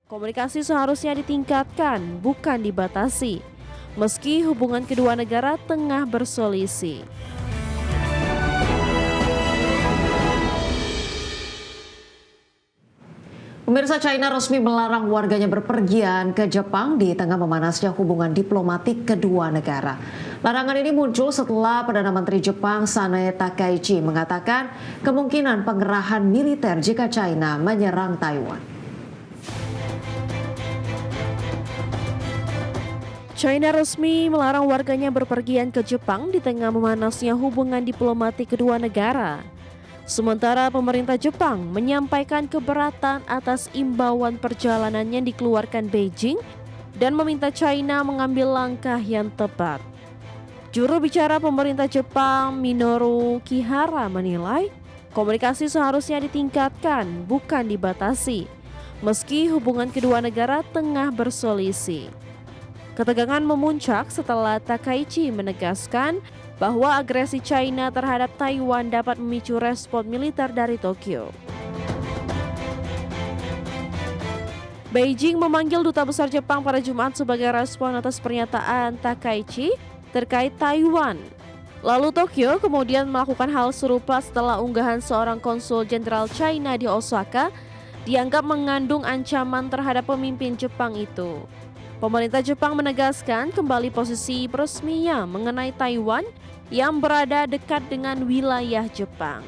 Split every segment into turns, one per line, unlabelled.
Komunikasi seharusnya ditingkatkan, bukan dibatasi. Meski hubungan kedua negara tengah berselisih.
Pemirsa, China resmi melarang warganya berpergian ke Jepang di tengah memanasnya hubungan diplomatik kedua negara. Larangan ini muncul setelah Perdana Menteri Jepang Sanae Takaichi mengatakan kemungkinan pengerahan militer jika China menyerang Taiwan.
China resmi melarang warganya berpergian ke Jepang di tengah memanasnya hubungan diplomatik kedua negara. Sementara pemerintah Jepang menyampaikan keberatan atas imbauan perjalanan yang dikeluarkan Beijing dan meminta China mengambil langkah yang tepat. Juru bicara pemerintah Jepang Minoru Kihara menilai komunikasi seharusnya ditingkatkan, bukan dibatasi, meski hubungan kedua negara tengah berselisih. Ketegangan memuncak setelah Takaichi menegaskan bahwa agresi China terhadap Taiwan dapat memicu respon militer dari Tokyo. Beijing memanggil Duta Besar Jepang pada Jumat sebagai respon atas pernyataan Takaichi terkait Taiwan. Lalu Tokyo kemudian melakukan hal serupa setelah unggahan seorang konsul jenderal China di Osaka dianggap mengandung ancaman terhadap pemimpin Jepang itu. Pemerintah Jepang menegaskan kembali posisi resminya mengenai Taiwan yang berada dekat dengan wilayah Jepang.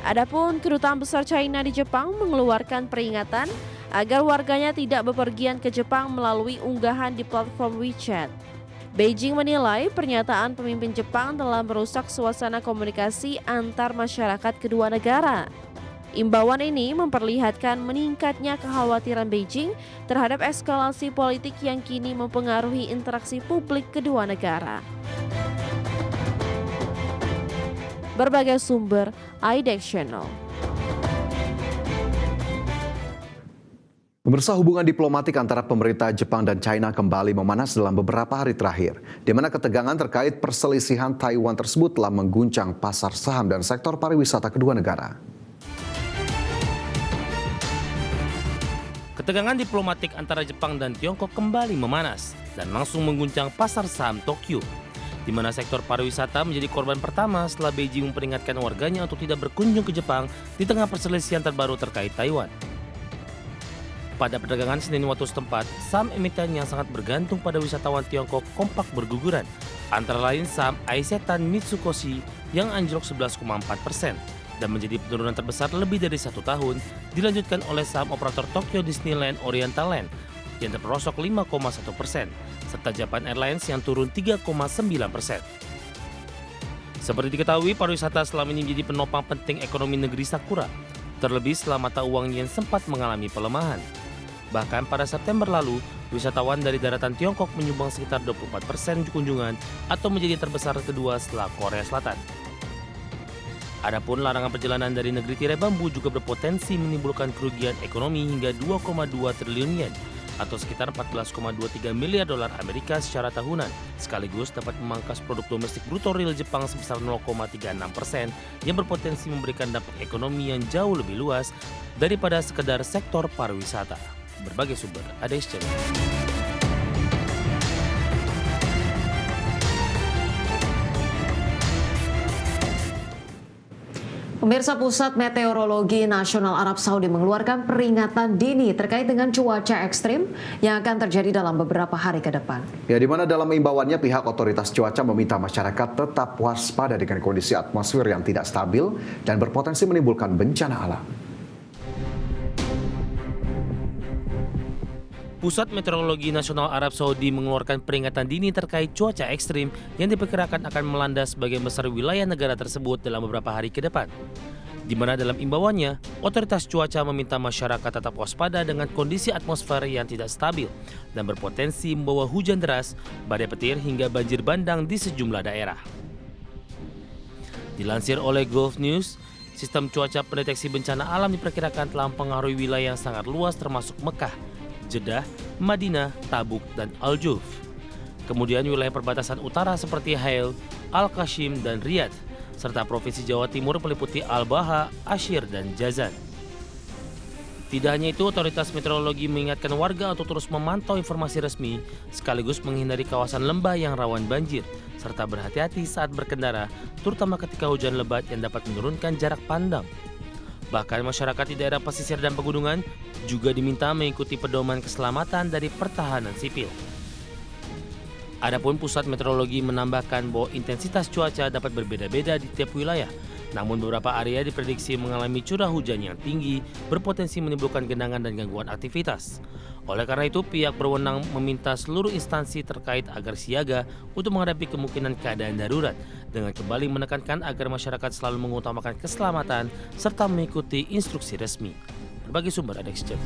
Adapun Kedutaan Besar China di Jepang mengeluarkan peringatan agar warganya tidak bepergian ke Jepang melalui unggahan di platform WeChat. Beijing menilai pernyataan pemimpin Jepang telah merusak suasana komunikasi antar masyarakat kedua negara. Imbauan ini memperlihatkan meningkatnya kekhawatiran Beijing terhadap eskalasi politik yang kini mempengaruhi interaksi publik kedua negara. Berbagai sumber, IDEX Channel.
Pemirsa, hubungan diplomatik antara pemerintah Jepang dan China kembali memanas dalam beberapa hari terakhir, di mana ketegangan terkait perselisihan Taiwan tersebut telah mengguncang pasar saham dan sektor pariwisata kedua negara.
Ketegangan diplomatik antara Jepang dan Tiongkok kembali memanas dan langsung mengguncang pasar saham Tokyo, di mana sektor pariwisata menjadi korban pertama setelah Beijing memperingatkan warganya untuk tidak berkunjung ke Jepang di tengah perselisihan terbaru terkait Taiwan. Pada perdagangan Senin waktu setempat, saham emiten yang sangat bergantung pada wisatawan Tiongkok kompak berguguran, antara lain saham Aisetan Mitsukoshi yang anjlok 11,4%. Dan menjadi penurunan terbesar lebih dari 1 tahun, dilanjutkan oleh saham operator Tokyo Disneyland Oriental Land yang terperosok 5,1%, serta Japan Airlines yang turun 3,9%. Seperti diketahui, pariwisata selama ini menjadi penopang penting ekonomi negeri Sakura, terlebih setelah mata uang yen sempat mengalami pelemahan. Bahkan pada September lalu, wisatawan dari daratan Tiongkok menyumbang sekitar 24% kunjungan atau menjadi terbesar kedua setelah Korea Selatan. Adapun larangan perjalanan dari negeri tirai bambu juga berpotensi menimbulkan kerugian ekonomi hingga 2,2 triliun yen atau sekitar 14,23 miliar dolar Amerika secara tahunan, sekaligus dapat memangkas produk domestik bruto real Jepang sebesar 0,36% yang berpotensi memberikan dampak ekonomi yang jauh lebih luas daripada sekedar sektor pariwisata. Berbagai sumber, IDEX Channel.
Pemirsa, Pusat Meteorologi Nasional Arab Saudi mengeluarkan peringatan dini terkait dengan cuaca ekstrim yang akan terjadi dalam beberapa hari ke depan.
Ya, di mana dalam imbauannya pihak otoritas cuaca meminta masyarakat tetap waspada dengan kondisi atmosfer yang tidak stabil dan berpotensi menimbulkan bencana alam.
Pusat Meteorologi Nasional Arab Saudi mengeluarkan peringatan dini terkait cuaca ekstrim yang diperkirakan akan melanda sebagian besar wilayah negara tersebut dalam beberapa hari ke depan. Di mana dalam imbauannya, otoritas cuaca meminta masyarakat tetap waspada dengan kondisi atmosfer yang tidak stabil dan berpotensi membawa hujan deras, badai petir hingga banjir bandang di sejumlah daerah. Dilansir oleh Gulf News, sistem cuaca pendeteksi bencana alam diperkirakan telah mempengaruhi wilayah yang sangat luas termasuk Mekah, Jeddah, Madinah, Tabuk, dan Al-Juf. Kemudian wilayah perbatasan utara seperti Hail, Al-Qashim, dan Riyadh, serta Provinsi Jawa Timur meliputi Al-Baha, Ashir, dan Jazan. Tidak hanya itu, otoritas meteorologi mengingatkan warga untuk terus memantau informasi resmi sekaligus menghindari kawasan lembah yang rawan banjir serta berhati-hati saat berkendara, terutama ketika hujan lebat yang dapat menurunkan jarak pandang. Bahkan masyarakat di daerah pesisir dan pegunungan juga diminta mengikuti pedoman keselamatan dari pertahanan sipil. Adapun Pusat Meteorologi menambahkan bahwa intensitas cuaca dapat berbeda-beda di tiap wilayah. Namun beberapa area diprediksi mengalami curah hujan yang tinggi, berpotensi menimbulkan genangan dan gangguan aktivitas. Oleh karena itu, pihak berwenang meminta seluruh instansi terkait agar siaga untuk menghadapi kemungkinan keadaan darurat, dengan kembali menekankan agar masyarakat selalu mengutamakan keselamatan serta mengikuti instruksi resmi. Berbagai sumber ada Exchange.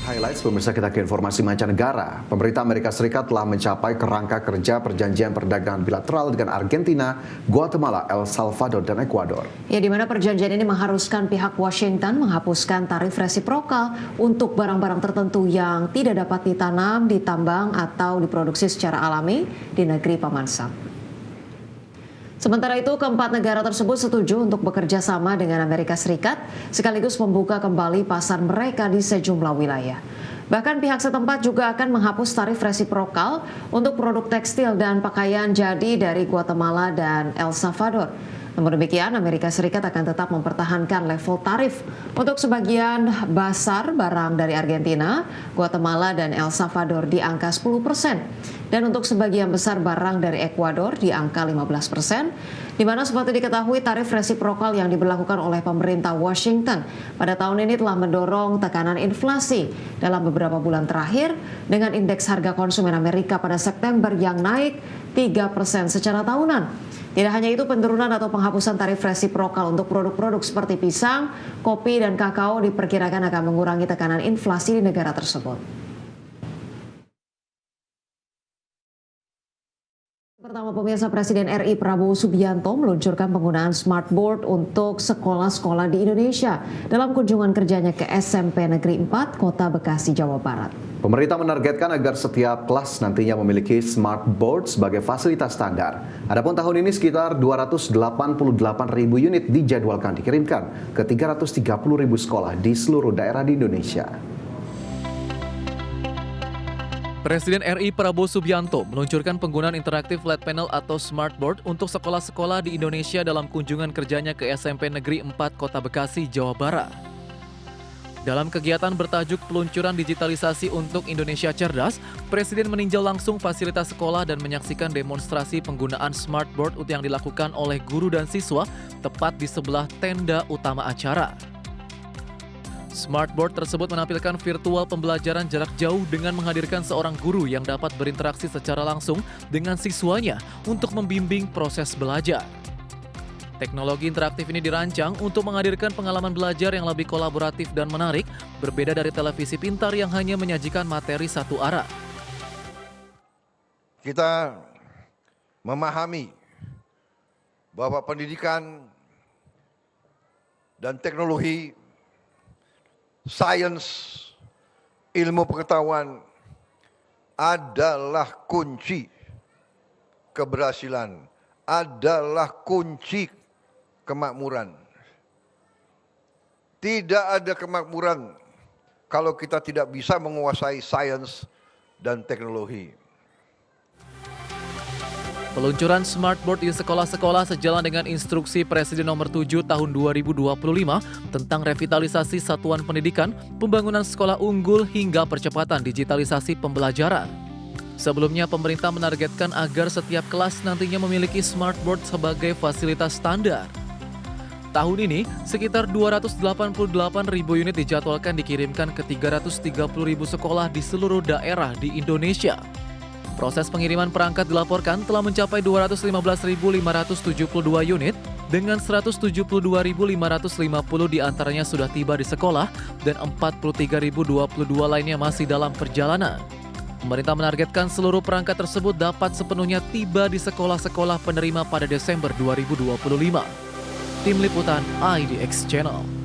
Highlights pemirsa, kita ke informasi mancanegara. Pemerintah Amerika Serikat telah mencapai kerangka kerja perjanjian perdagangan bilateral dengan Argentina, Guatemala, El Salvador, dan Ekuador.
Ya, di mana perjanjian ini mengharuskan pihak Washington menghapuskan tarif resiprokal untuk barang-barang tertentu yang tidak dapat ditanam, ditambang, atau diproduksi secara alami di negeri Paman Sam. Sementara itu, keempat negara tersebut setuju untuk bekerja sama dengan Amerika Serikat, sekaligus membuka kembali pasar mereka di sejumlah wilayah. Bahkan pihak setempat juga akan menghapus tarif resiprokal untuk produk tekstil dan pakaian jadi dari Guatemala dan El Salvador. Namun demikian, Amerika Serikat akan tetap mempertahankan level tarif untuk sebagian besar barang dari Argentina, Guatemala, dan El Salvador di angka 10%. Dan untuk sebagian besar barang dari Ekuador di angka 15%, di mana seperti diketahui tarif resiprokal yang diberlakukan oleh pemerintah Washington pada tahun ini telah mendorong tekanan inflasi dalam beberapa bulan terakhir dengan indeks harga konsumen Amerika pada September yang naik 3% secara tahunan. Tidak hanya itu, penurunan atau penghapusan tarif resiprokal untuk produk-produk seperti pisang, kopi, dan kakao diperkirakan akan mengurangi tekanan inflasi di negara tersebut. Pertama, pemirsa, Presiden RI Prabowo Subianto meluncurkan penggunaan smartboard untuk sekolah-sekolah di Indonesia dalam kunjungan kerjanya ke SMP Negeri 4, Kota Bekasi, Jawa Barat.
Pemerintah menargetkan agar setiap kelas nantinya memiliki smartboard sebagai fasilitas standar. Adapun tahun ini sekitar 288.000 unit dijadwalkan dikirimkan ke 330.000 sekolah di seluruh daerah di Indonesia.
Presiden RI Prabowo Subianto meluncurkan penggunaan interaktif flat panel atau smartboard untuk sekolah-sekolah di Indonesia dalam kunjungan kerjanya ke SMP Negeri 4 Kota Bekasi, Jawa Barat. Dalam kegiatan bertajuk peluncuran digitalisasi untuk Indonesia Cerdas, Presiden meninjau langsung fasilitas sekolah dan menyaksikan demonstrasi penggunaan smartboard yang dilakukan oleh guru dan siswa tepat di sebelah tenda utama acara. Smartboard tersebut menampilkan virtual pembelajaran jarak jauh dengan menghadirkan seorang guru yang dapat berinteraksi secara langsung dengan siswanya untuk membimbing proses belajar. Teknologi interaktif ini dirancang untuk menghadirkan pengalaman belajar yang lebih kolaboratif dan menarik, berbeda dari televisi pintar yang hanya menyajikan materi satu arah.
Kita memahami bahwa pendidikan dan teknologi, sains, ilmu pengetahuan adalah kunci keberhasilan, adalah kunci kemakmuran. Tidak ada kemakmuran kalau kita tidak bisa menguasai sains dan teknologi.
Peluncuran smartboard di sekolah-sekolah sejalan dengan instruksi Presiden nomor 7 tahun 2025 tentang revitalisasi satuan pendidikan, pembangunan sekolah unggul hingga percepatan digitalisasi pembelajaran. Sebelumnya, pemerintah menargetkan agar setiap kelas nantinya memiliki smartboard sebagai fasilitas standar. Tahun ini, sekitar 288.000 unit dijadwalkan dikirimkan ke 330.000 sekolah di seluruh daerah di Indonesia. Proses pengiriman perangkat dilaporkan telah mencapai 215.572 unit dengan 172.550 diantaranya sudah tiba di sekolah dan 43.022 lainnya masih dalam perjalanan. Pemerintah menargetkan seluruh perangkat tersebut dapat sepenuhnya tiba di sekolah-sekolah penerima pada Desember 2025. Tim Liputan IDX Channel.